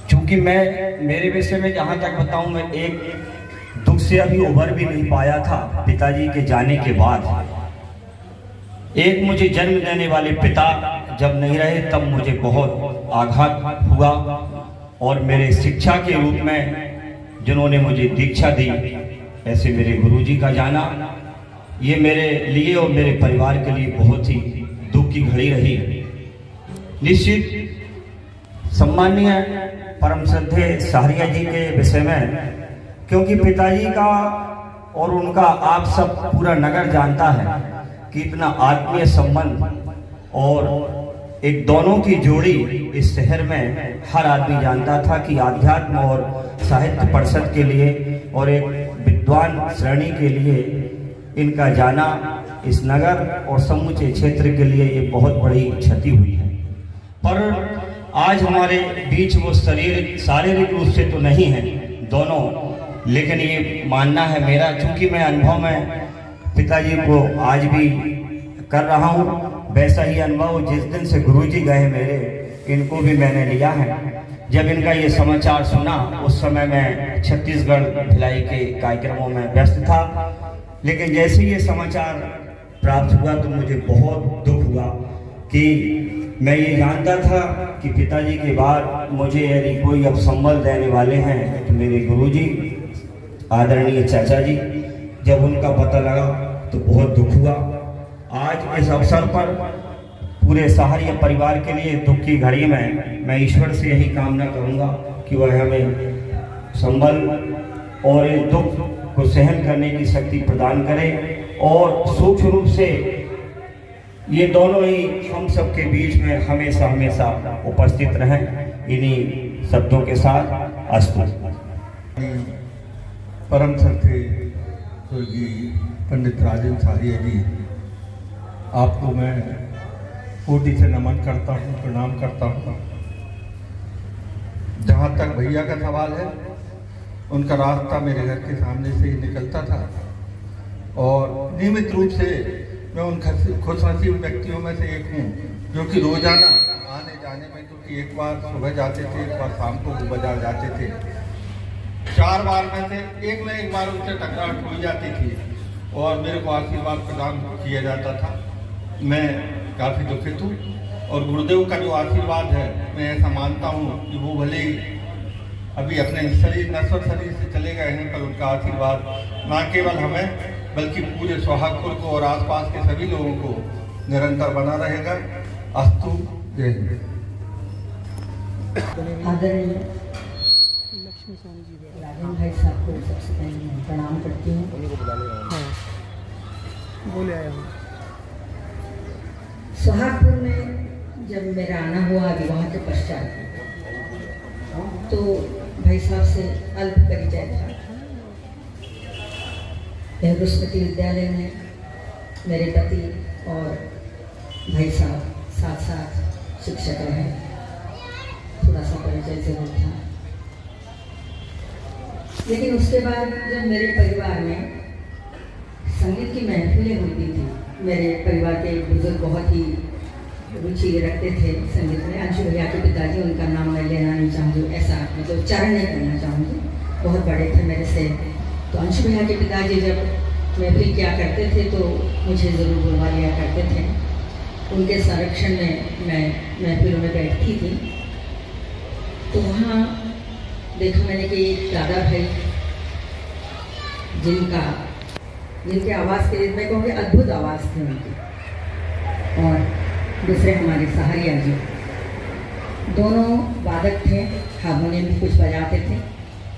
क्योंकि मैं मेरे विषय में जहाँ तक बताऊं, मैं एक दुख से अभी उभर भी नहीं पाया था पिताजी के जाने के बाद। एक मुझे जन्म देने वाले पिता जब नहीं रहे तब मुझे बहुत आघात हुआ, और मेरे शिक्षा के रूप में जिन्होंने मुझे दीक्षा दी, ऐसे मेरे गुरुजी का जाना, ये मेरे लिए और मेरे परिवार के लिए बहुत ही दुख की घड़ी रही। निश्चित सम्मानीय परम श्रद्धेय सहारिया जी के विषय में, क्योंकि पिताजी का और उनका आप सब पूरा नगर जानता है कि इतना आत्मीय संबंध और एक दोनों की जोड़ी इस शहर में हर आदमी जानता था कि आध्यात्म और साहित्य परिषद के लिए और एक विद्वान श्रेणी के लिए इनका जाना इस नगर और समूचे क्षेत्र के लिए ये बहुत बड़ी क्षति हुई है। पर आज हमारे बीच वो शारीरिक रूप से तो नहीं है दोनों, लेकिन ये मानना है मेरा, चूंकि मैं अनुभव में पिताजी को आज भी कर रहा हूँ, वैसा ही अनुभव जिस दिन से गुरुजी गए मेरे, इनको भी मैंने लिया है। जब इनका ये समाचार सुना उस समय मैं छत्तीसगढ़ भिलाई के कार्यक्रमों में व्यस्त था, लेकिन जैसे ये समाचार प्राप्त हुआ तो मुझे बहुत दुख हुआ कि मैं ये जानता था कि पिताजी के बाद मुझे यदि कोई अब संबल देने वाले हैं तो मेरे गुरुजी आदरणीय चाचा जी। जब उनका पता लगा तो बहुत दुख हुआ। आज इस अवसर पर पूरे सहारिया परिवार के लिए दुख की घड़ी में मैं ईश्वर से यही कामना करूंगा कि वह हमें संबल और इस दुख को सहन करने की शक्ति प्रदान करे, और सूक्ष्म रूप से ये दोनों ही हम सबके बीच में हमेशा हमेशा उपस्थित रहें। इन्हीं शब्दों के साथ अस्तु। परम श्रद्धेय स्वर्गीय पंडित राजेंद्र सहारिया जी, आपको मैं कोटि से नमन करता हूँ, प्रणाम करता हूँ। जहाँ तक भैया का सवाल है, उनका रास्ता मेरे घर के सामने से ही निकलता था, और नियमित रूप से मैं उन खुशनसीब व्यक्तियों में से एक हूँ जो कि रोजाना आने जाने में, क्योंकि एक बार सुबह जाते थे, एक बार शाम को बाजार जाते थे, 4 बार में से एक बार उनसे टकराहट हो जाती थी और मेरे को आशीर्वाद प्रदान किया जाता था। मैं काफ़ी दुखित हूँ, और गुरुदेव का जो आशीर्वाद है, मैं ऐसा मानता हूँ कि वो भले अभी अपने नश्वर शरीर से चले गए हैं, पर उनका आशीर्वाद न केवल हमें बल्कि पूरे सोहागपुर को और आसपास के सभी लोगों को निरंतर बना रहेगा। अस्तु। जय हिंद। आदरणीय राजन भाई साहब को सबसे पहले मैं प्रणाम करती हूँ। बोले आया हूँ। सोहागपुर में जब मेरा आना हुआ विवाह के पश्चात, तो भाई साहब से अल्प परिचय था। नेहरू स्मृति विद्यालय में मेरे पति और भाई साहब साथ साथ शिक्षक रहे, थोड़ा सा परिचय जरूर था। लेकिन उसके बाद जब मेरे परिवार में संगीत की महफिलें होती थी, मेरे परिवार के एक बुजुर्ग बहुत ही रुचि रखते थे संगीत में, अंशु भैया के पिताजी, उनका नाम मैं लेना नहीं चाहूँगी, ऐसा मतलब उच्चारण नहीं करना चाहूँगी, बहुत बड़े थे मेरे से। तो अंशु भैया के पिताजी जब महफिल किया करते थे तो मुझे ज़रूर बुलवा लिया करते थे। उनके संरक्षण में मैं महफिलों में बैठती थी। तो वहाँ देखा मैंने कि एक दादा भाई, जिनके आवाज़ के लिए मैं कहूँगी अद्भुत आवाज़ थी उनकी, और दूसरे हमारे सहारिया जी, दोनों वादक थे, हारमोनियम भी कुछ बजाते थे,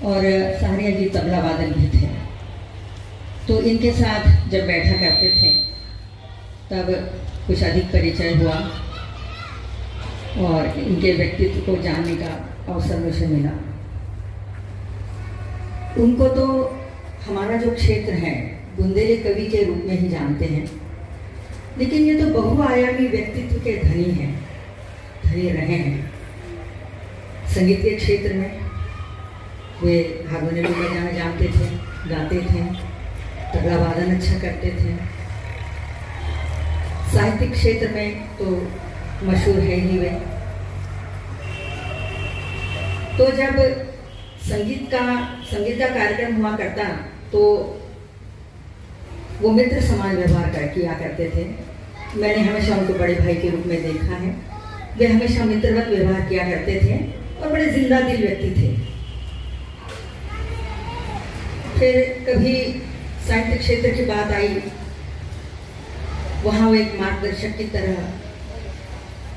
और सहारिया जी तबला वादक भी थे। तो इनके साथ जब बैठा करते थे तब कुछ अधिक परिचय हुआ और इनके व्यक्तित्व को जानने का अवसर मुझे मिला। उनको तो हमारा जो क्षेत्र है बुंदेली कवि के रूप में ही जानते हैं, लेकिन ये तो बहुआयामी व्यक्तित्व के धनी रहे हैं। संगीत के क्षेत्र में वे हारमोनियम बजाना जानते थे, गाते थे, तबला वादन अच्छा करते थे। साहित्यिक क्षेत्र में तो मशहूर है ही वे। तो जब संगीत का कार्यक्रम हुआ करता तो वो मित्र समान व्यवहार किया करते थे। मैंने हमेशा उनको बड़े भाई के रूप में देखा है। वे हमेशा मित्रवत व्यवहार किया करते थे और बड़े जिंदा दिल व्यक्ति थे। फिर कभी साहित्य क्षेत्र की बात आई, वहाँ वो एक मार्गदर्शक की तरह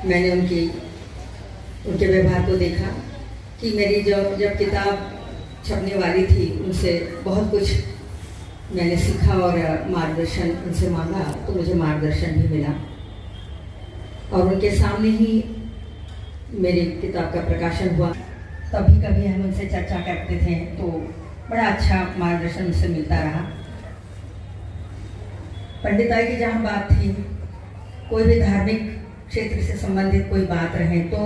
मैंने उनके व्यवहार को देखा कि मेरी जब किताब छपने वाली थी उनसे बहुत कुछ मैंने सीखा और मार्गदर्शन उनसे मांगा तो मुझे मार्गदर्शन भी मिला। और उनके सामने ही मेरी किताब का प्रकाशन हुआ। तभी कभी हम उनसे चर्चा करते थे तो बड़ा अच्छा मार्गदर्शन उनसे मिलता रहा। पंडिताई की जहाँ बात थी, कोई भी धार्मिक क्षेत्र से संबंधित कोई बात रहे तो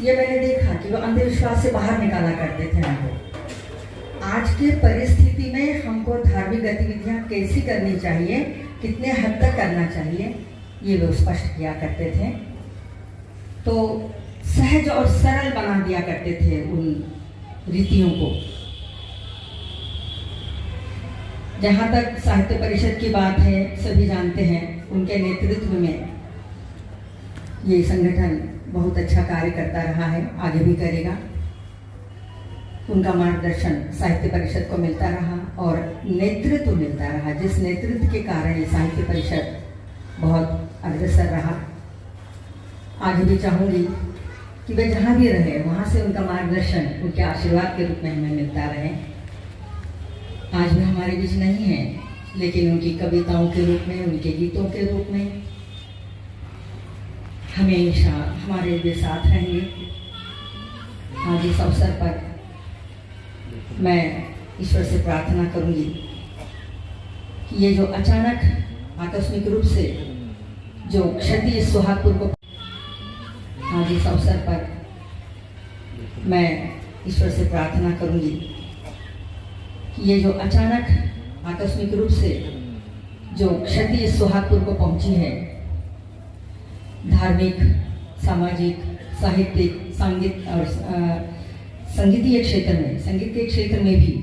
ये मैंने देखा कि वो अंधविश्वास से बाहर निकाला करते थे हमको। आज की परिस्थिति में हमको धार्मिक गतिविधियाँ कैसी करनी चाहिए, कितने हद तक करना चाहिए, ये वो स्पष्ट किया करते थे। तो सहज और सरल बना दिया करते थे उन रीतियों को। जहाँ तक साहित्य परिषद की बात है, सभी जानते हैं उनके नेतृत्व में ये संगठन बहुत अच्छा कार्य करता रहा है, आगे भी करेगा। उनका मार्गदर्शन साहित्य परिषद को मिलता रहा और नेतृत्व मिलता रहा, जिस नेतृत्व के कारण ये साहित्य परिषद बहुत अग्रसर रहा। आगे भी चाहूँगी कि वे जहाँ भी रहे वहाँ से उनका मार्गदर्शन उनके आशीर्वाद के रूप में हमें मिलता रहे। आज भी हमारे बीच नहीं है, लेकिन उनकी कविताओं के रूप में, उनके गीतों के रूप में हमेशा हमारे भी साथ रहेंगे। आज इस अवसर पर मैं ईश्वर से प्रार्थना करूंगी कि ये जो अचानक आकस्मिक रूप से जो क्षति इस सुहागपुर को, आज इस अवसर पर मैं ईश्वर से प्रार्थना करूंगी कि ये जो अचानक आकस्मिक रूप से जो क्षति इस सुहागपुर को पहुंची है, धार्मिक, सामाजिक, साहित्यिक, संगीत और संगीत के क्षेत्र में भी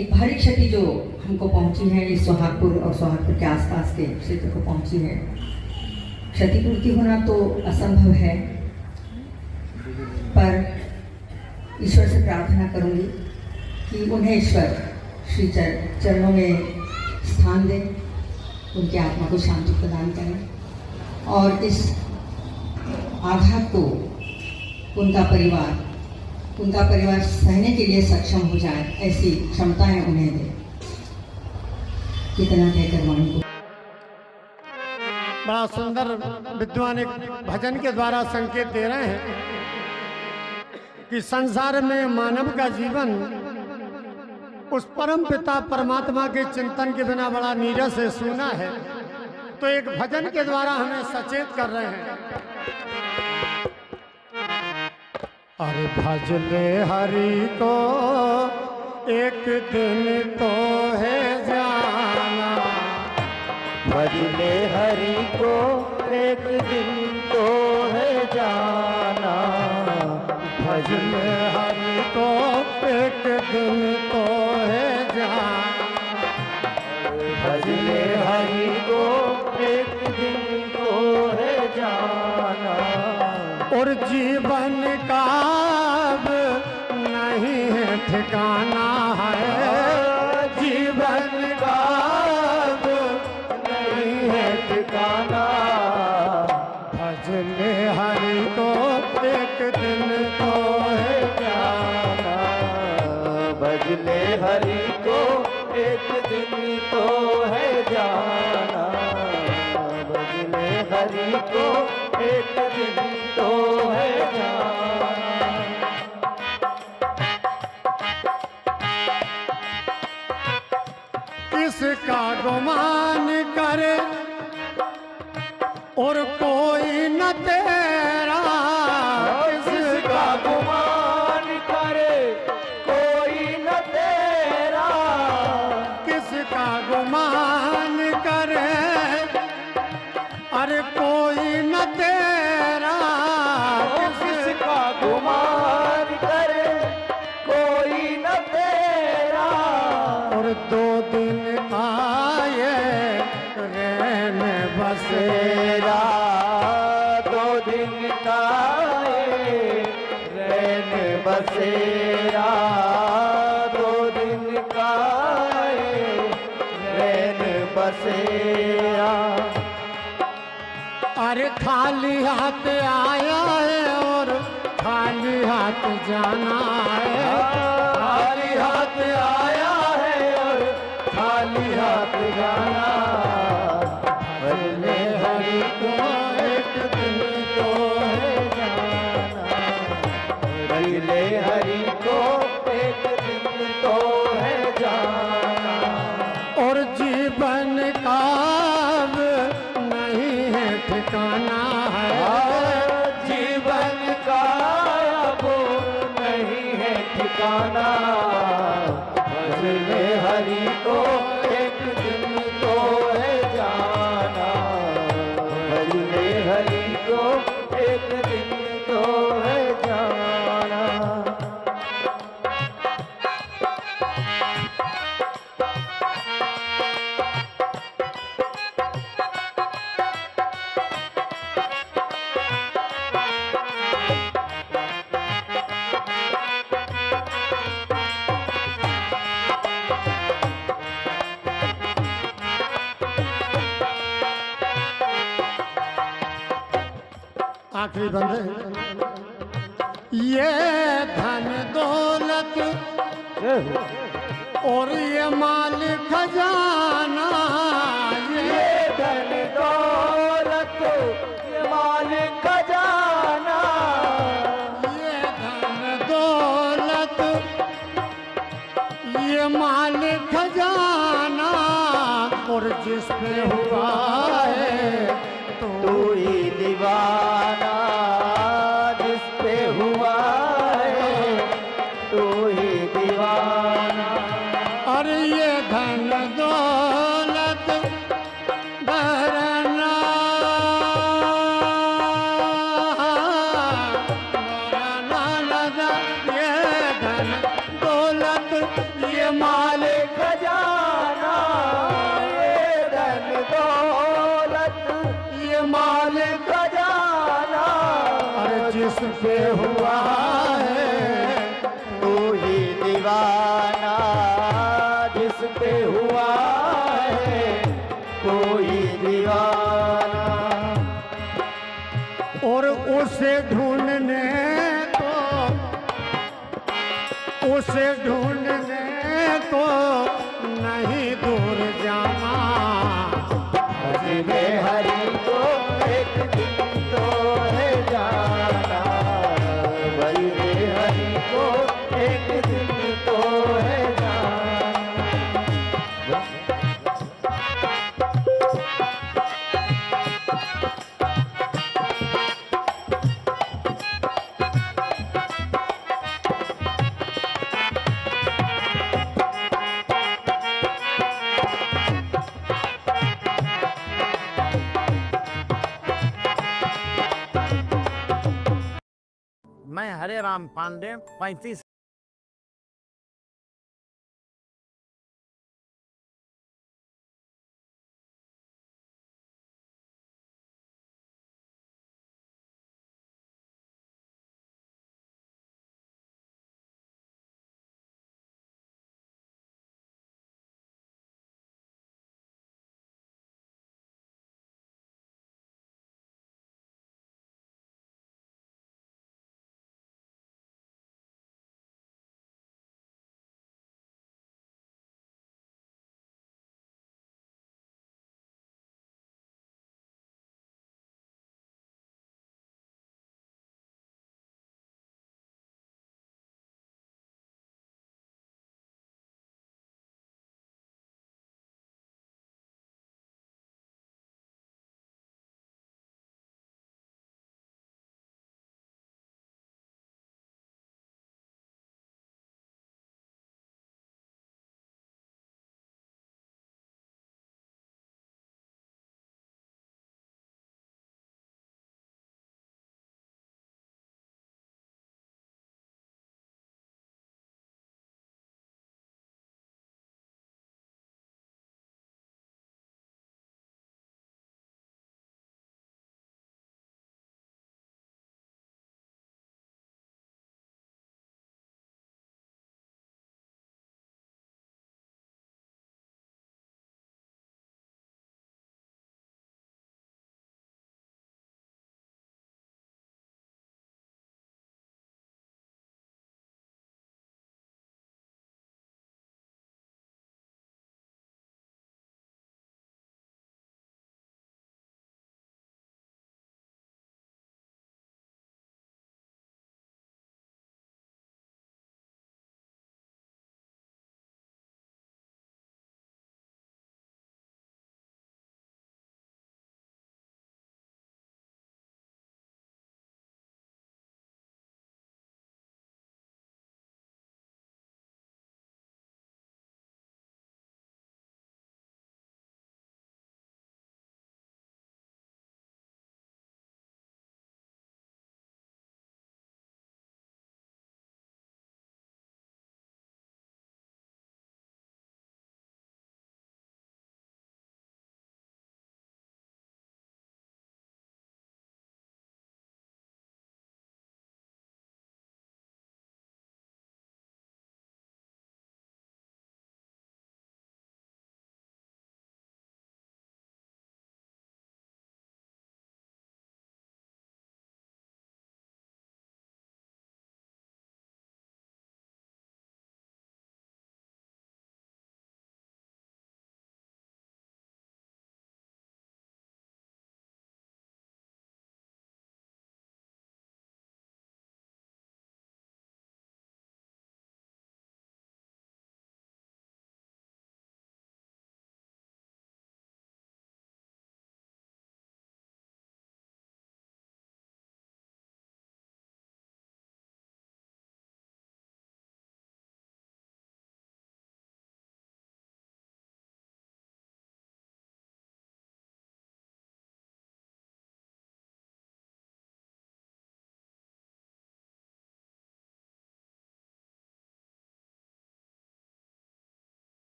एक भारी क्षति जो हमको पहुंची है, इस सुहागपुर और सुहागपुर के आसपास के क्षेत्र को पहुंची है। क्षतिपूर्ति होना तो असंभव है, पर ईश्वर से प्रार्थना करूंगी कि उन्हें ईश्वर श्री चरणों में स्थान दे, उनकी आत्मा को शांति प्रदान करें और इस आघात को उनका परिवार सहने के लिए सक्षम हो जाए, ऐसी क्षमताएं उन्हें दे। कितना कहकर वाणी को बड़ा सुंदर विद्वान एक भजन के द्वारा संकेत दे रहे हैं कि संसार में मानव का जीवन उस परम पिता परमात्मा के चिंतन के बिना बड़ा नीरस है, सूना है। तो एक भजन के द्वारा हमें सचेत कर रहे हैं। अरे भज ले हरि को एक दिन तो है जाना, भज ले हरि को एक दिन तो है जाना, भज ले हरि को एक दिन तो है जाना, भज ले हरि को एक दिन तो है जाना। और जीवन का अब नहीं है ठिकाना है, जीवन का अब नहीं है ठिकाना, भज ले हरि को एक दिन तो है जाना, भज ले हरि को एक दिन तो है जाना, भज ले हरि को एक दिन तो है जाना। किसका गुमान करे और कोई न तेरा, किसका गुमान करे कोई न तेरा, किसका गुमान करे अरे कोई न तेरा, किसका गुमान करे दो दिन आए रैन बसेरा, दो दिन का रैन बसेरा, दो दिन का रैन बसेरा। अरे खाली हाथ आया है और खाली हाथ जाना है, खाली हाथ आया है और खाली हाथ जाना। भजले हरि को एक दिन तो है जाना, भजले हरि को एक दिन तो है जाना। और जीवन का अब नहीं है ठिकाना है, जीवन का अब नहीं है ठिकाना। भजले हरि को एक दिन तो है जाना, भजले हरि को एक दिन तो है जाना। आखिरी बंद है। ये धन दौलत और ये माल खजाना, ये धन दौलत ये माल खजाना, ये धन दौलत ये माल खजाना, और जिस पे हुआ है तू ही दीवाना, जिस पे हुआ है तू ही दीवाना। और ये धन दौलत घराना, ये धन दौलत ये माल खजाना, ये धन दौलत ये माल खजाना, और जिस पे हुआ है तू ही दीवाना, जिस पे हुआ है तू ही दीवाना। और उसे ढूंढने को, उसे ढूंढने को नहीं दूर जाना, भजले हरि को एक दिन तो है जाना, भजले हरि को एक दिन तो है जाना। मैं हरे राम पांडे 35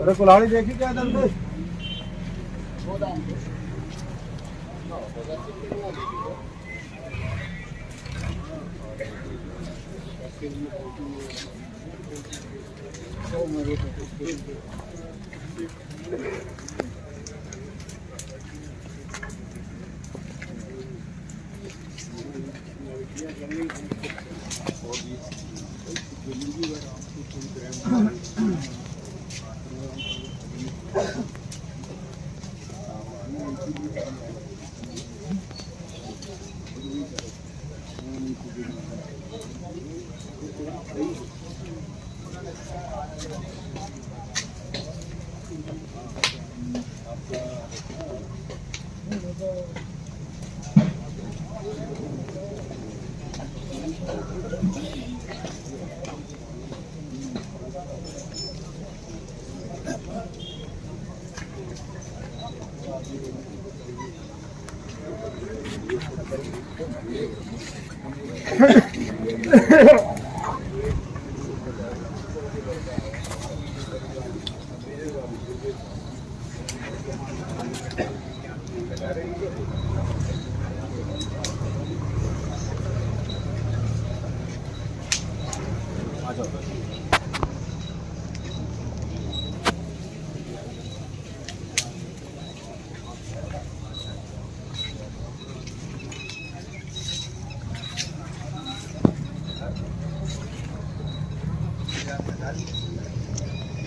अरे कुल्हाड़ी देखी क्या इधर से?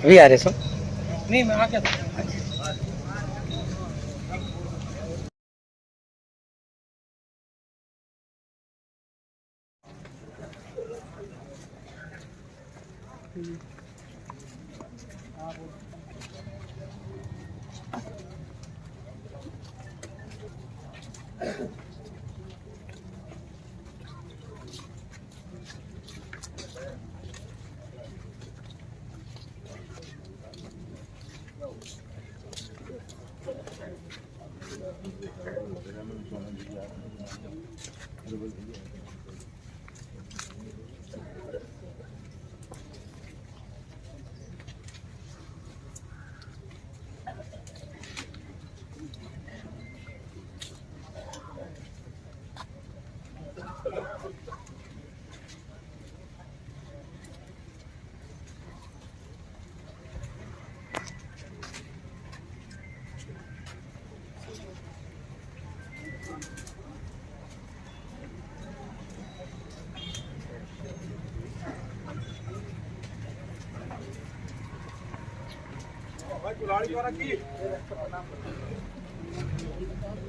अभी आ रहे सो नहीं मैं आ गया था।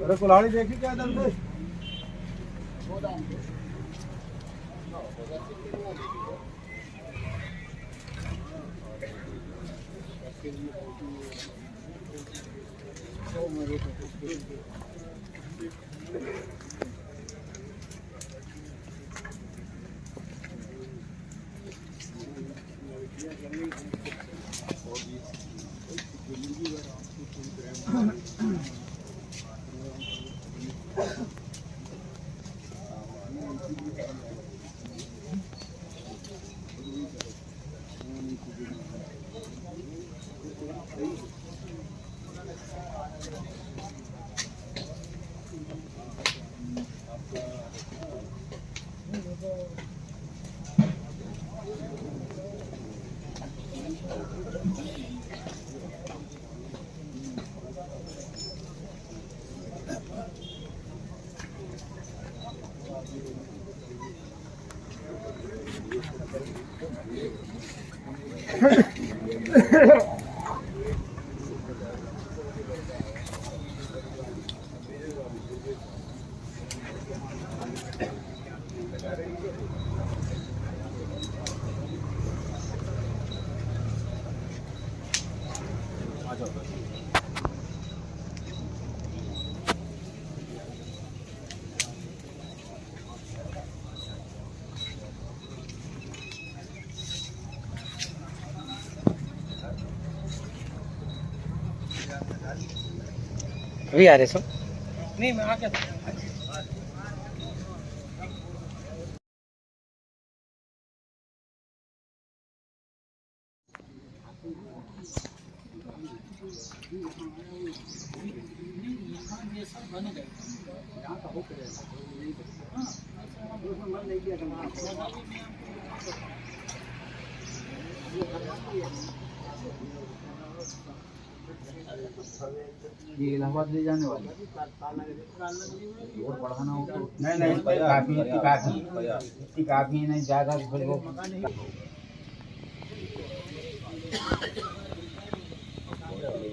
अरे कुल्हाड़ी देखी क्या इधर से? अभी आ रहे सब। नहीं मैं आ गया था। ये इलाहाबाद ले जाने वाले और बढ़ाना हो तो नहीं काफी नहीं ज़्यादा फिर वो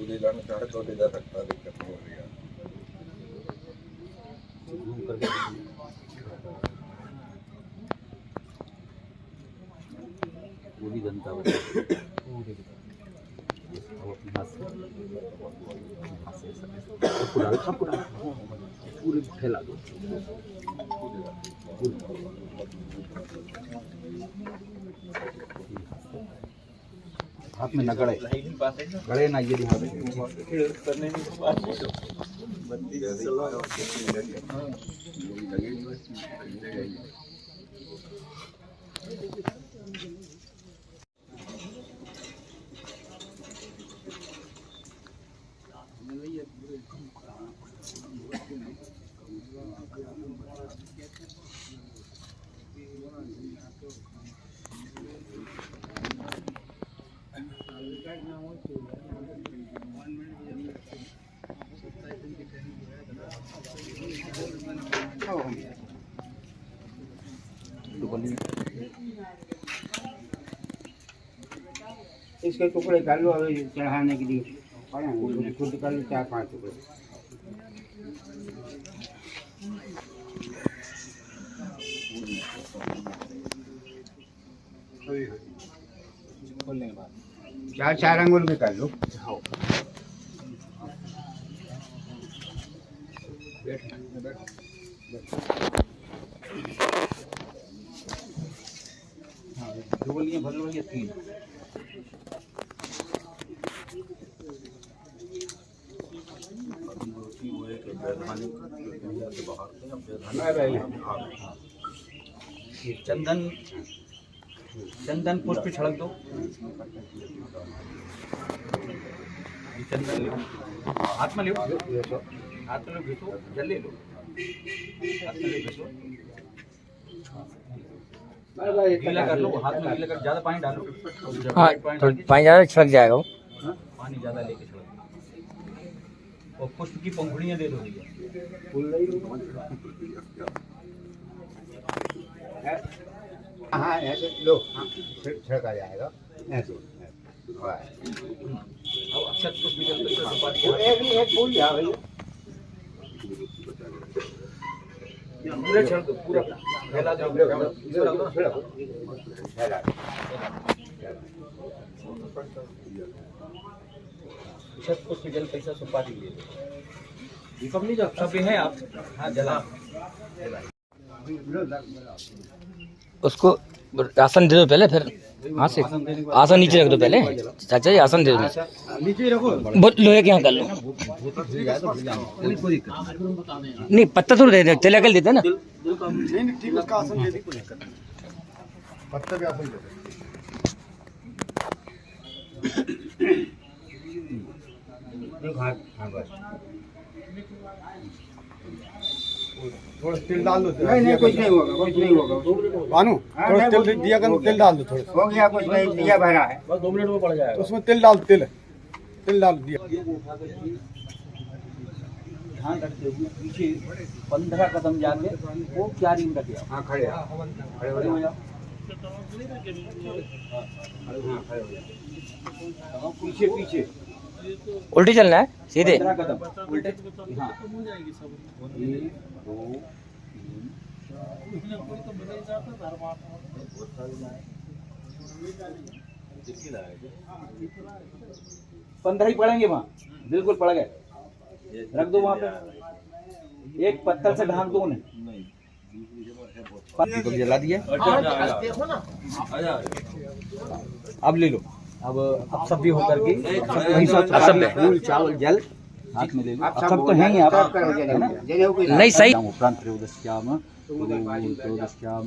ले जाना चाहे तो ले जा सकता है, दिक्कत नहीं हो रही है। पूरी जनता पूरे फैला दो। हाथ में न गड़े गड़े ना, ये इसके टुकड़े कर लो अभी चढ़ाने के लिए, खुद कर लो 4-5 टुकड़े। खोलने के बाद 4 अंगुल के कर लो। हाँ, 2 गोलियां भर लो या 3। चंदन पुष्प छिड़क दो। चंदन लो, हाथ में लो, हाथ में घिसो, जल ले लो, हाथ में घिसो, गीला कर लो, हाथ में गीला कर, ज्यादा पानी डालो। हाँ, पानी ज़्यादा छिड़क जाएगा वो। पानी ज्यादा लेके छिड़क, और पुष्प की पंखुड़ियाँ दे दो भैया। हाँ ऐसे लो, हाँ छिड़का जाएगा ऐसे। अब अक्षत पुष्प एक फूल जा भैया, पूरा छिड़क दो, पूरा फैला दो, फैला अक्षत पुष्प जल पैसा सुपारी ले लो। दीपक नहीं जब सब है आप, हाँ जला उसको आसन दे दो पहले, फिर हाथ से आसन नीचे रख दो पहले। चाचा जी आसन दे दो, नीचे रखो। लोहे के यहाँ कर लो। नहीं पत्ता थोड़ा दे दे, तिलक देते ना। नहीं ठीक है, उसका आसन दे दी, पत्ता भी आसन दे दे। थोड़ा तेल डाल दो। नहीं कुछ नहीं होगा, कुछ नहीं होगा बानू, थोड़ा तेल दिया कर, तेल डाल दो थोड़ा। हो गया, कुछ नहीं, दिया भरा है, बस 2 मिनट में पड़ जाएगा। उसमें तेल डाल, तेल डाल दिया। ध्यान रखते हुए पीछे 15 कदम जाके वो क्यारी में रखे। हाँ खड़े हो जाओ। पीछे पीछे उल्टी चलना है सीधे। 15 कदम उल्टे। हाँ 1 2 15 ही पड़ेंगे वहाँ, बिल्कुल पड़ गए। रख दो वहाँ पे, एक पत्थर से ढांक दो उन्हें। दीपक जला दिया। अब ले लो, अब सब भी होकर के अब सब में फूल चावल जल हाथ में ले लो। अब सब तो हैं ही आप, है ना? नहीं सही। उपरांत त्रयोदश्याम त्रयोदश्याम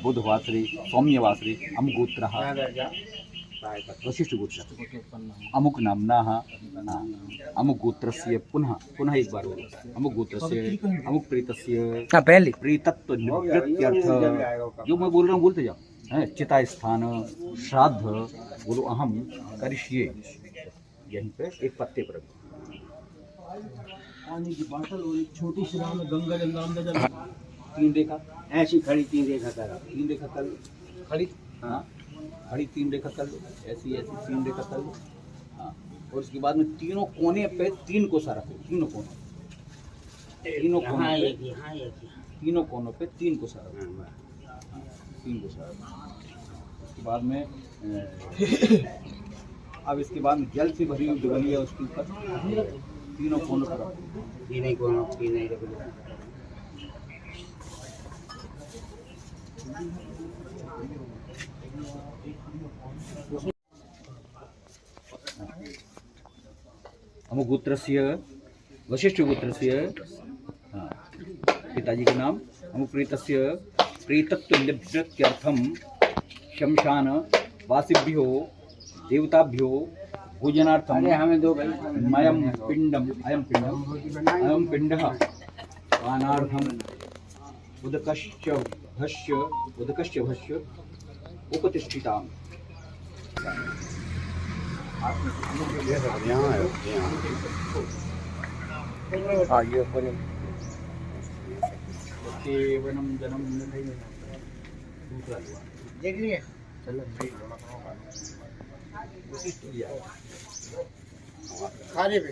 बुधवासरे सौम्यवासरे अमुगोत्रः वशिष्ठ गोत्र अमुक नामना अमुक गोत्रस्य पुनः एक बार अमुक गोत्रस्य अमुक प्रेतस्य हाँ पहले प्रेतत्व निवृत्त्यर्थ, जो मैं बोल रहा हूँ बोलते जाओ। है चिता स्थान श्राद्ध बोलो अहम करिष्ये, यहीं पे एक पत्ते पर पानी की बोतल और एक छोटी सी नाव में गंगा जल नर्मदा जल, 3 रेखा ऐसी खड़ी, 3 रेखा कर, 3 रेखा कर खड़ी। हाँ खड़ी 3 रेखा कर लो, ऐसी ऐसी 3 रेखा कर लो। हाँ और उसके बाद में तीनों कोने पे 3 कोसा रखो, तीनों कोनों पे 3 कोसा रखो, 3 कोसा रखो। उसके बाद में अब इसके बाद में जल से भरी हुई डबली है, उसके ऊपर तीनों कोनों पर रखो, तीनों कोनों अमुक गोत्रस्य वशिष्ठ गोत्रस्य पिताजी के नाम अमुक प्रेतस्य प्रेतत्व निवृत्त्यर्थम शमशान वासिभ्यो देवताभ्यो भोजनार्थम अयम पिंडः पानार्थम उदकश्च भस्य उपतिष्ठिताम्। केवलम जन्म देख लिए खाने पे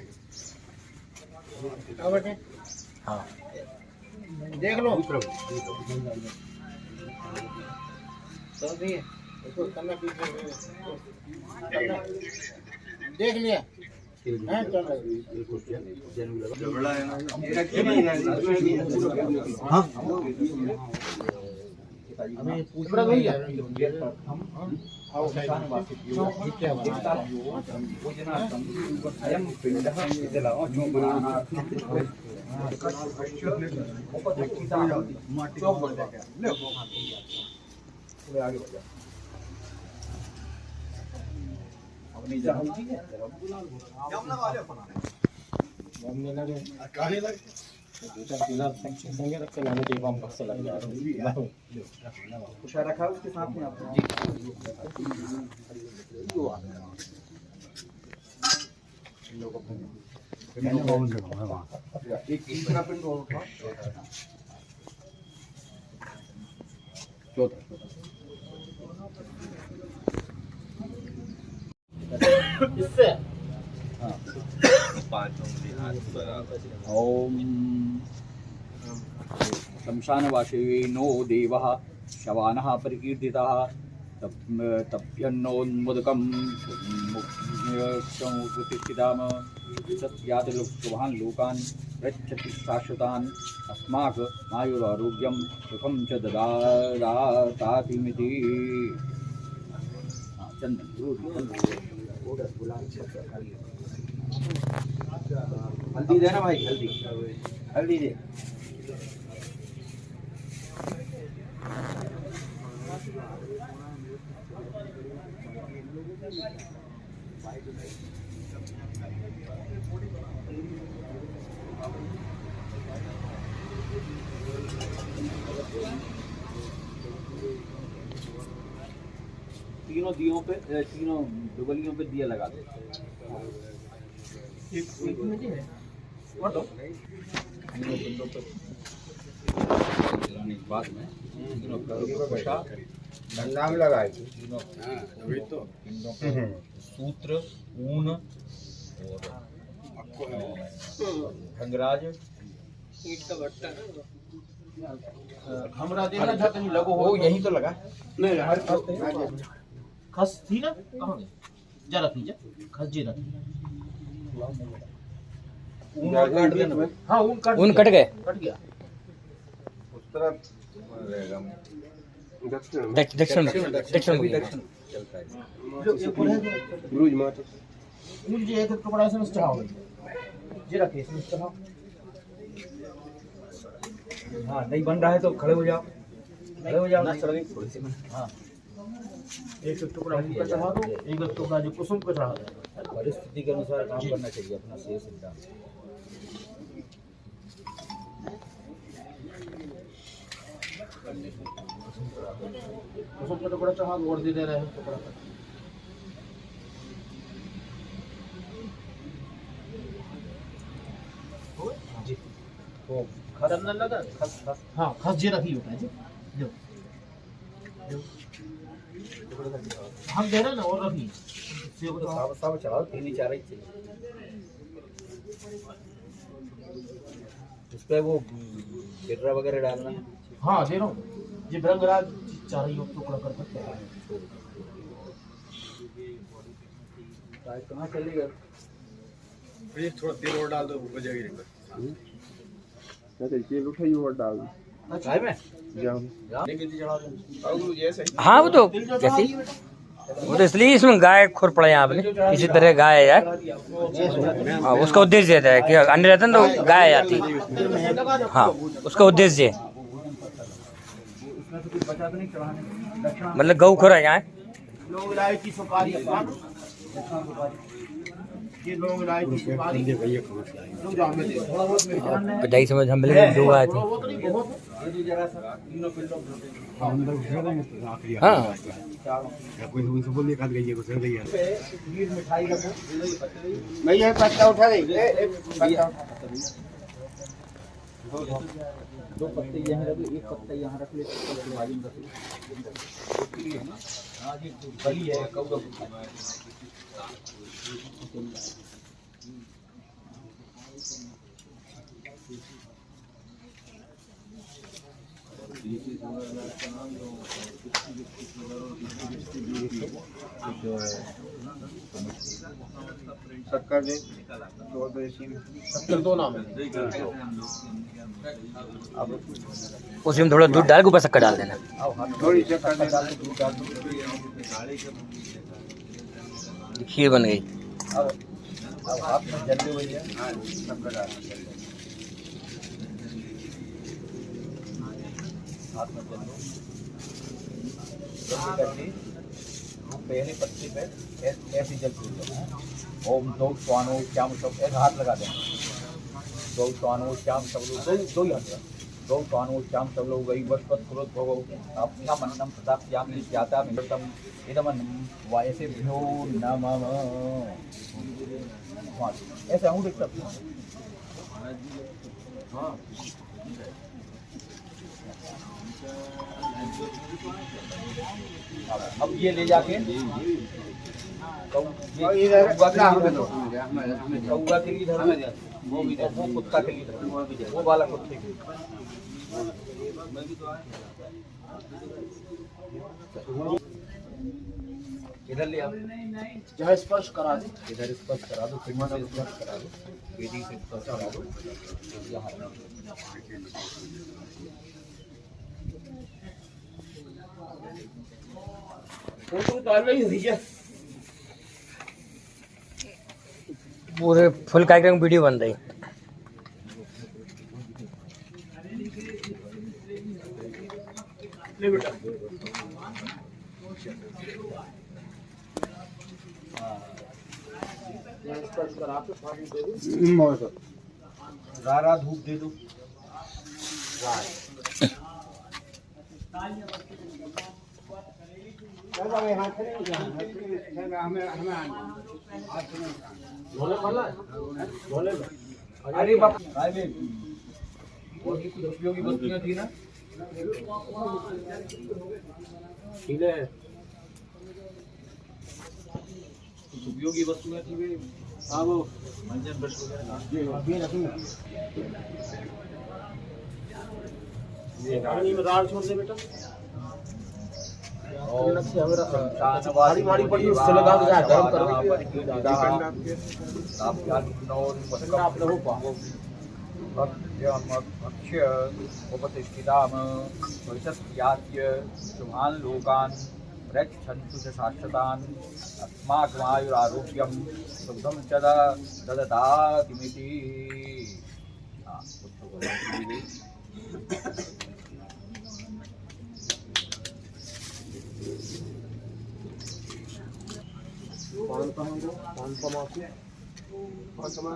हाँ देख लो देख लिया रखा उसके साथ में एक तीसरा पिंड और उठा, चौथा ओम शमशानवासे नो देवः शवानः परिकीर्तितः तप्यन्नोन्मुदकं प्रतिष्ठिताम् सत्यात् लोकवान् लोकान् पृच्छति शाश्वतान् अस्माक आयुरारोग्यं सुखं च ददातातिमिति। चंदन हल्दी देना भाई, हल्दी दे। तीनों दियों पे, तीनों डुबलियों पे दिया लगा दे। एक चलाने के बाद में तीनों पैरों को कटा, डंडा में लगाए तीनों वही तो पिंडों को सूत्र, ऊन और भंगराज हमरा देखना चाहते हैं लगो वो यहीं तो लगा। नहीं हमारे पास खस थी ना कहाँ गई जरा थी जा खस जी रखी ऊन और काट देना। हाँ ऊन ऊन कट गए। कट गया उस तरफ रहेगा दक्षिण भी दक्षिण दक्षिण चलता है। जो ये पूरा ब्रूज माता ऊन जी एक टुकड़ा इसमें चढ़ाओ जी रखे इसमें चढ़ाओ। हाँ नहीं बन रहा है तो खड़े हो जाओ, खड़े हो जाओ। थोड़ी सी हाँ एक टुकड़ा ऊन का चढ़ा दो, एक टुकड़ा जो कुसुम का चढ़ा दो। परिस्थिति के अनुसार काम करना चाहिए अपना सही सिद्धांत। कुसुम का टुकड़ा चढ़ा दो और दे रहे हैं टुकड़ा जी तो खस चंदन लगा खस खस हाँ खस जी रखी होता है जी जो हम दे रहे हैं ना और रखी सेब तो सब सब चढ़ाओ, तीन ही चार ही चाहिए। उस पे वो गिर्रा वगैरह डालना है। हाँ दे रहा हूँ ये भ्रंगराज चार ही टुकड़ा कर सकते हैं। कहाँ चलेगा? थोड़ा तेल और डाल दो बजेगी तेल उठाइए और डाल दो चाय में हाँ वो तो जैसे वो तो इसलिए इसमें गाय खुर पड़े यहाँ आपने इसी तरह गाय है यार। हाँ उसका उद्देश्य रहता है कि अंडे रहते हैं तो गाय आती है। हाँ उसका उद्देश्य है मतलब गऊ खुरा है यहाँ। लोग इलायची सुपारी ये लोग इलायची सुपारी लोग जाम में दे थोड़ा बहुत पिटाई समझ हम मिले दो गाय थे। हाँ भैया पत्ता उठा दे दो पत्ते यहाँ रख ले, एक पत्ता यहाँ रख ले, बाजू में रख ले। हाँ जी बली है कौवा। शक्कर दे दो नाम है उसी में थोड़ा दूध डाल के ऊपर शक्कर डाल देना। थोड़ी शक्कर दे खीर बन गई। अब हाथ में जल्दी हुई है शक्कर डाल हाथ में जल्दी करके पहले पत्ती पे ऐसी जल ओम दो स्वानो श्याम सब ऐसा हाथ लगा देना। दो स्वानो श्याम सब लोग दो ही हाथ दो स्वानो श्याम सब लोग वही बस बस क्रोध भोगो अपना मननम प्रताप श्याम जाता मिलतम इदमन वायसे भ्यो नमः ऐसे हूँ देख सकते हैं। हाँ अब ये ले जाके कौवा के लिए धरो, वो भी धरो, वो कुत्ता के लिए धरो, वो वाला कुत्ते के लिए। इधर ले आओ, जहाँ स्पर्श करा दे इधर स्पर्श करा दो, फिर से स्पर्श करा दो, पेटी से स्पर्श करा दो, यहाँ पूरे फुल कार्यक्रम वीडियो बन रही। रारा धूप दे दो। अरे बाप उपयोगी वस्तुएं थी ना ठीक है, कुछ उपयोगी वस्तुएं थी वे, हाँ वो मंजन ब्रश वगैरह छोड़ दे बेटा। मारी मारी पड़ी उससे लगा के जा गरम कर अक्षय उपतिष्ठिताम परिषत्यात्य शुभान् लोकान् रक्षन्तु च शाश्वतान् अस्माकमायुरारोग्यं सुखं च ददतातिमिति।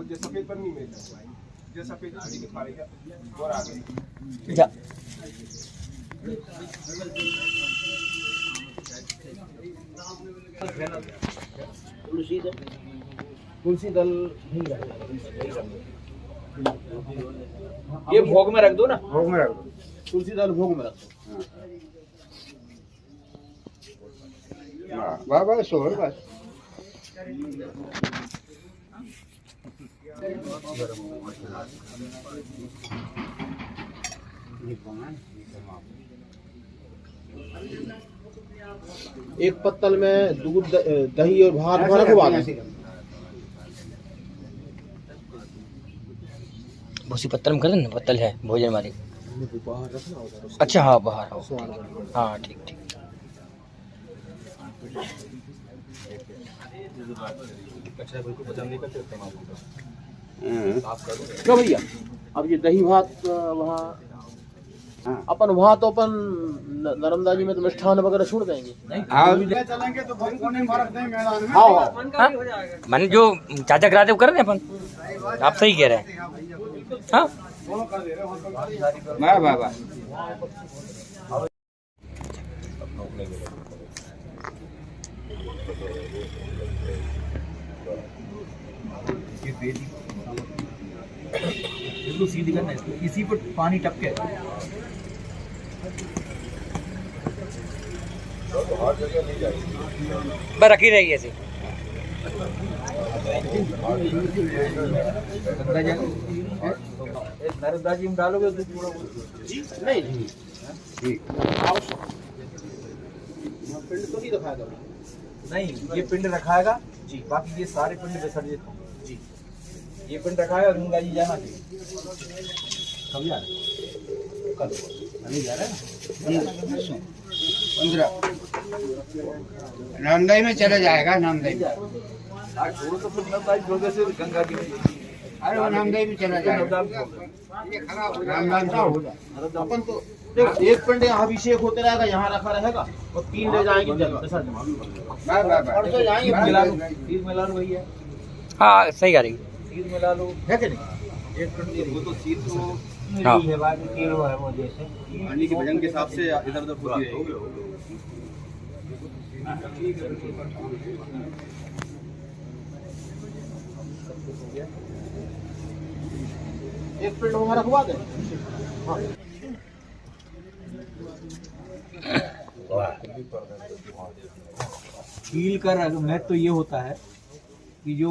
जो सफेद पन्नी में जो सफेद आगे दिखा रही है और आगे जा तुलसी दल ये भोग में रख दो ना, भोग में रख दो। तुलसी दल भोग में रखो। बाबा सोहर बस एक पत्तल में दूध दही और भात भर रखवा दें। भूसी पत्तल में करें ना, पत्तल है भोजन हमारी। अच्छा हाँ बाहर हो, हाँ ठीक ठीक। क्यों भैया, अब ये दही भात वहाँ अपन वहाँ तो अपन नर्मदा जी में तो मिष्ठान वगैरह छोड़ देंगे। चलेंगे तो कोने में रख देंगे मैदान में। हाँ मन जो चाचा कराते वो कर रहे हैं अपन, आप सही कह रहे हैं। हाँ वाह वाह वाह। बिल्कुल सीधी करना है, इसी पर पानी टपके। बस रखी रही ऐसे। नर्मदा जी में डालोगे तो नहीं पिंड तो नहीं दिखाएगा। नहीं, ये पिंड रखाएगा जी, बाकी ये सारे पिंड विसर्जित होंगे जी। ये पिंड रखाएगा, गंगा जी जाना चाहिए। कब जा रहे? कल अभी जा रहे हैं ना 15 नामदाई में चला जाएगा। नामदाई आज छोड़ो तो फिर नर्मदा जी छोड़ से गंगा जी में। अरे वो नामदाई में चला जाएगा। अपन तो देखो, एक पिंड यहाँ अभिषेक होते रहेगा, यहाँ रखा रहेगा और 3 ले जाएंगे जल विसर्जन। परसों जाएंगे तीर मिला लो भैया, हाँ सही कह रही। तीर मिला लो, है कि नहीं? एक पिंड वो तो सीध तो हाँ है, बाकी तीर वो है वो जैसे पानी के वजन के हिसाब से इधर उधर होती है। एक पिंड वहाँ रखवा दें। हाँ। कील कर महत्व तो ये होता है कि जो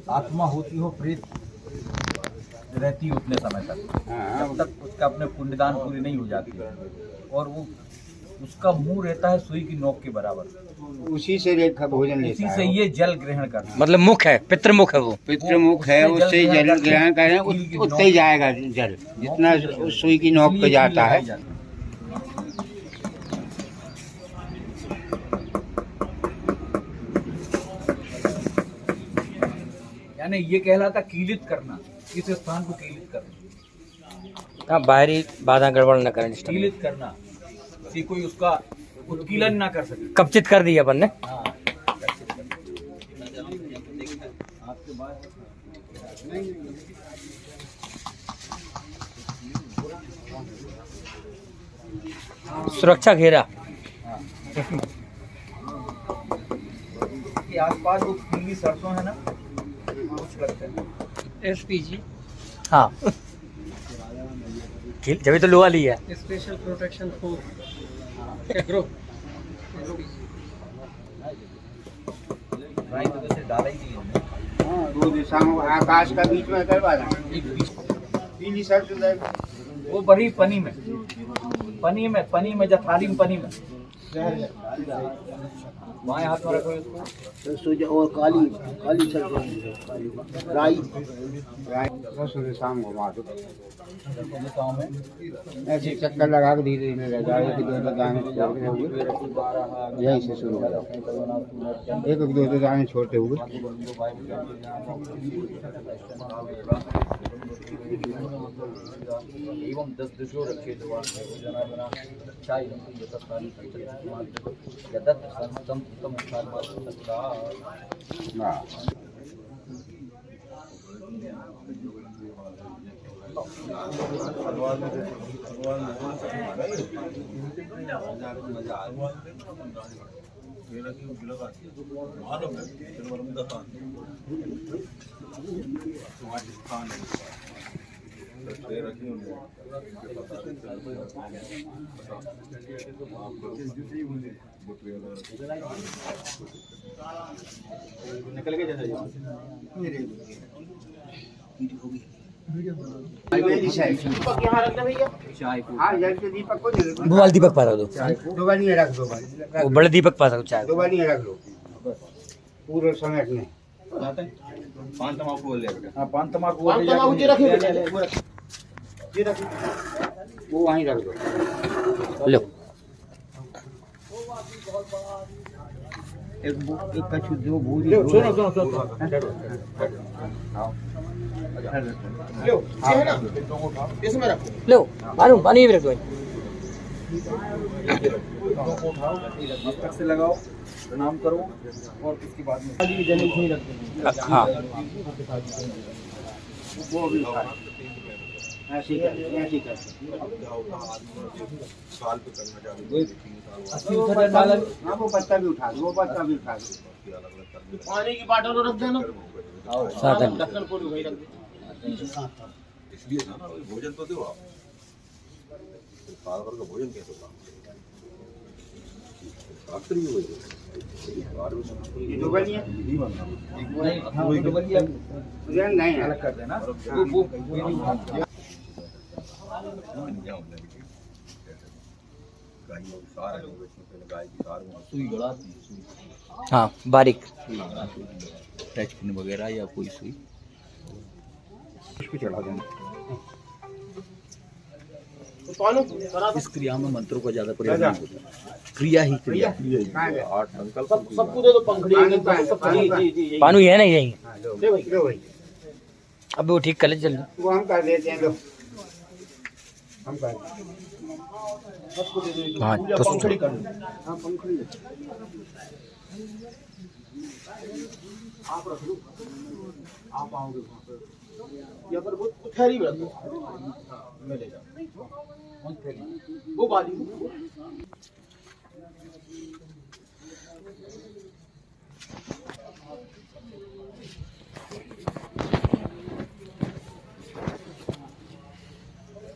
आत्मा होती हो, प्रेत रहती है उतने समय तक, जब तक उसका अपने पुण्यदान पूरी नहीं हो जाती, और वो उसका मुंह रहता है सुई की नोक के बराबर। उसी से रेखा भोजन लेता उसी है। से ये जल ग्रहण करता है। मतलब मुख है, पितृमुख है वो। पितृमुख है, उससे जल ग्रहण करें उतने ही जाएगा जल, जितना उस सुई की नोक पे जाता है। यानी ये कहलाता कीलित करना, इस स्थान को कीलित करना। हाँ बाहरी बाधा गड़बड़ न करें, कीलित करना कि कोई उसका उत्कीलन ना कर सके। कपचित कर दिया अपन ने। हाँ, सुरक्षा घेरा के आसपास वो पीली सरसों है ना, कुछ करते हैं। एसपीजी हाँ जब तो लोहा लिया। स्पेशल प्रोटेक्शन फोर्स एग्रो दो दिशाओं आकाश का बीच में करवा रहा पीली शर्ट वो बड़ी पनी में जब थाली में पनी में बाएं हाथ में रखो इसको और काली शर्ट राई सुबह शाम घुमा दो ऐसे चक्कर लगा के धीरे धीरे दो दाने यहीं से शुरू करो। एक दो दाने छोटे हुए एवं 10 दिशों रखे चाय निकल के जैसे वो वाला दीपक पा रहा दो, दो बार नहीं रख दो वो बड़े दीपक पा रहा चाय दो बार नहीं रख लो पूरे समय में पान तमाकू बोल ले पान तमाकू जी रखिए वो वहीं रख दो। लो एक कछु दो भूरी इसमें रखो लो मारू पानी भी रख दो। मस्तक से लगाओ प्रणाम करो और इसके बाद में हाँ वो भी ऐसी कर हाँ वो बच्चा भी उठा दो पानी की बॉटल रख देना साथ में ढक्कन खोल वही रख दो। इसलिए ना भोजन तो दो आप साल भर का भोजन कैसे होगा आखिर भी वही ये दो बनी है नहीं अलग कर देना गाय की सार में सुई गड़ाती है सुई हाँ बारीक टच पिन वगैरह या कोई सुई इसको चढ़ा देना। इस क्रिया में मंत्रों का ज्यादा प्रयोग नहीं होता, क्रिया ही क्रिया। 8 संकल्प सबको दे दो पंखड़ी पानू ये नहीं यही लो भाई अब वो ठीक कर ले चल। वो हम कर देते हैं लो हम कर हाँ तो पंखड़ी कर हाँ पंखड़ी आप रख लो आप आओगे वहाँ पर या पर वो थैली में रख दो मैं ले जाऊँ वो बाली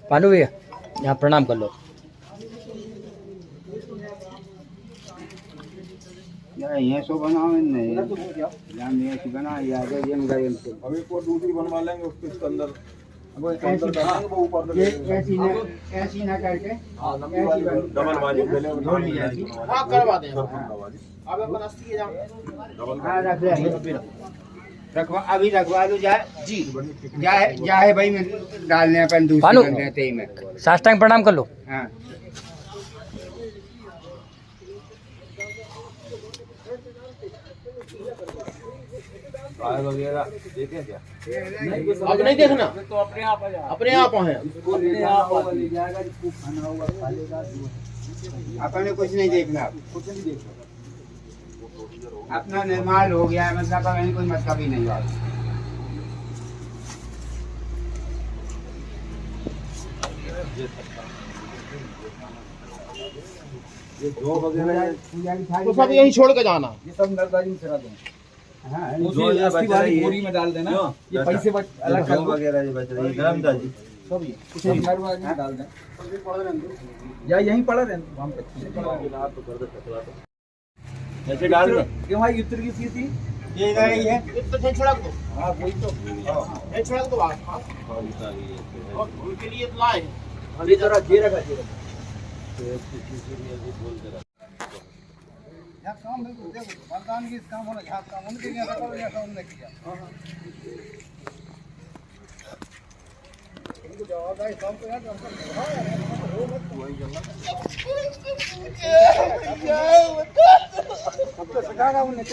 पानू भैया यहाँ प्रणाम कर लो। ये सो बनाओ नहीं या मैं ऐसी बना या ये मगर अब एक और दूसरी बनवा लेंगे उसके अंदर वो ऐसी ना करके डबल बाजी धोनी जैसी हाँ करवा दें अब अपन अस्ती जाओ हाँ रख ले रखवा अभी रखवा दो जाए भाई में डालने अपन पानू दूसरी देते ही में साष्टांग प्रणाम कर लो। हाँ वगैरह देखें क्या अब नहीं देखना तो अपने आप आ जाए अपने आप है अपने आप ले जाएगा जिसको खाना होगा खा लेगा। अपने कुछ नहीं देखना कुछ नहीं देखना अपना निर्माण हो गया है मतलब अब कोई मतलब ही नहीं हुआ। ये जो वगैरह तो सब यहीं छोड़ के जाना ये सब नरदारी में चला देना। हाँ जो ये वाली बोरी में डाल देना। ये पैसे अलग कर दो वगैरह ये बच रही है सब ये कुछ नहीं डाल दें या यहीं पड़ा रहने हम ऐसे डाल दो क्यों भाई उत्तर की सी थी ये इधर ही है तो छोड़ा दो हां वही तो ये छोड़ा दो आप और उनके लिए तो लाए ये जरा ये रखा यहाँ काम है देखो मकान की काम होना यहाँ काम उनके लिए ऐसा करो या काम नहीं किया जवाब है काम तो यार हम तो सकागा उन्हें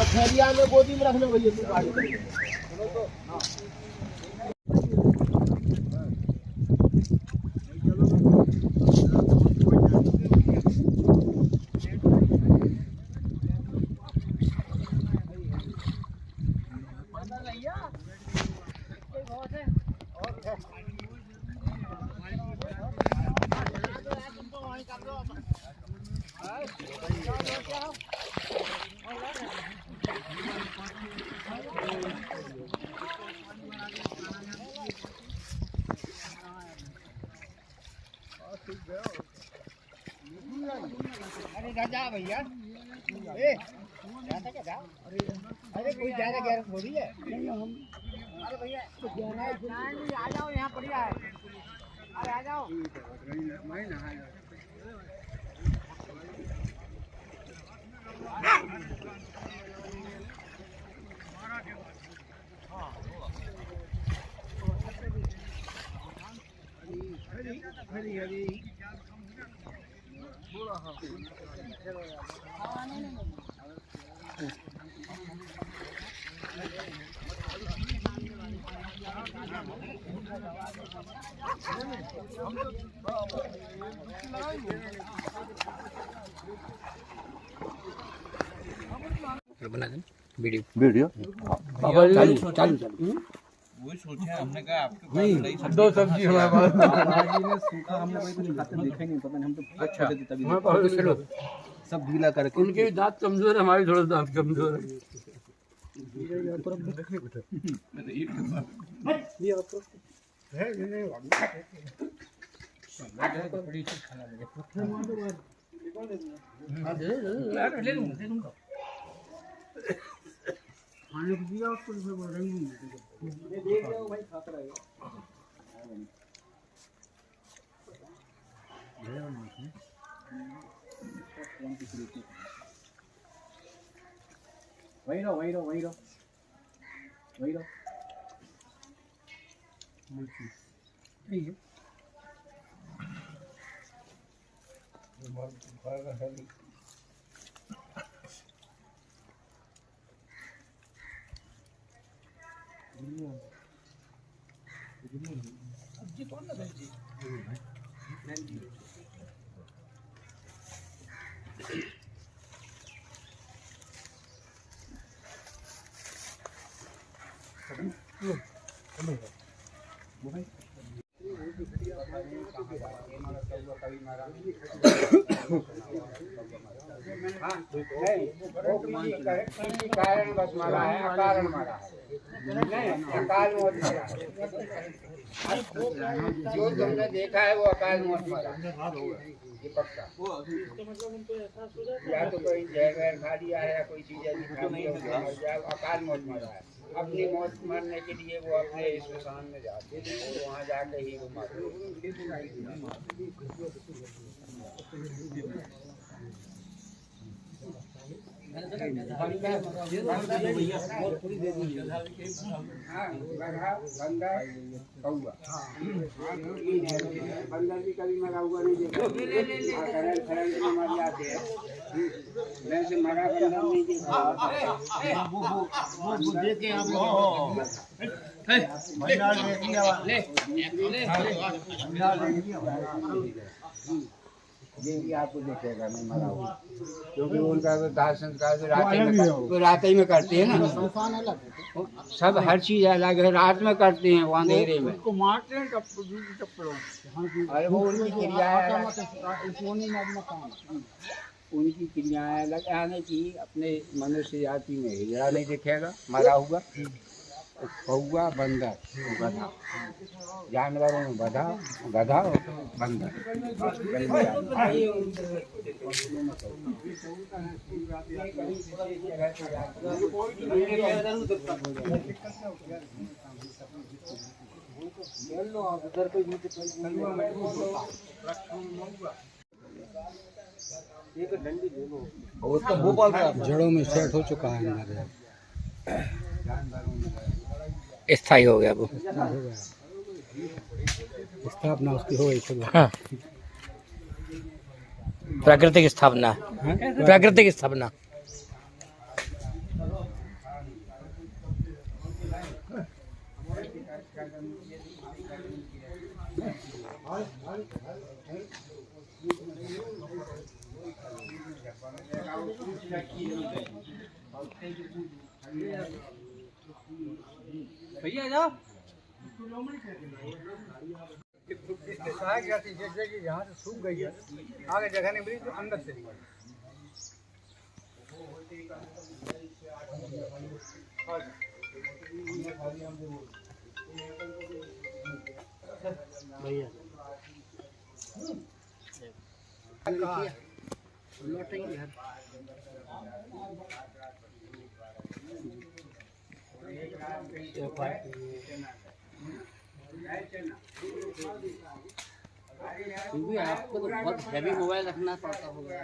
खैरिया में गोदी में रखना भैया तू गाड़ी अरे राजा भैया ए जाता क्या जा अरे कोई ज्यादा गैर थोड़ी है नहीं हम अरे भैया आ जाओ यहाँ बढ़िया है अरे आ जाओ मैं नहा हरी हरी बना दें वीडियो वीडियो चालू चालू वही सोचा हमने कहा आपके नहीं दो सब्जी हमारे पास जी ने सूखा हम लोग तो खाते देखे नहीं पता नहीं हम तो अच्छा तभी हमारे पास चलो सब गीला करके उनके दांत कमजोर है हमारे थोड़ा दांत कमजोर है खाने को दिया उसको रंग देख रहे हो भाई खाता रहेगा वही रहो वही रहो वही रहो वही रहो ठीक है सब्जी कौन ना सब्जी कारण बस मारा है अकारण मारा है नहीं अकाल मौत मारा है जो तुमने देखा है वो अकाल मौत मारा ये पक्का या तो कोई जहर खा लिया है या कोई चीज ऐसी खा ली है मर जाए अकाल मौत मारा है अपनी मौत मरने के लिए वो अपने स्मशान में जाते हैं और वहाँ जाके ही वो मारते बंदर भी कभी मरा हुआ नहीं देखा खरल बीमारी आते हैं वैसे मरा बंदर नहीं देखा ये भी आपको दिखेगा नहीं मरा हुआ, क्योंकि उनका तो दाह संस्कार तो रात ही में करते हैं ना, सब हर चीज अलग है, रात में करते हैं वो अंधेरे में, मारते हैं अरे वो उनकी क्रियाएं अलग, उनकी क्रियाएं अलग, यानी कि अपने मनुष्य जाति में हिजड़ा नहीं दिखेगा मरा हुआ, कौआ बंदर गधा, जानवरों में गधा गधा और बंदर। जड़ों में सेट हो चुका है अंदर, स्थायी हो गया वो। स्थापना उसकी हो गई खुद। हाँ, प्राकृतिक स्थापना, प्राकृतिक स्थापना। भैया जाओ जैसे कि यहाँ से सूख गई है, आगे जगह नहीं मिली तो अंदर चली गई। आपको तो बहुत हैवी मोबाइल रखना पड़ता होगा।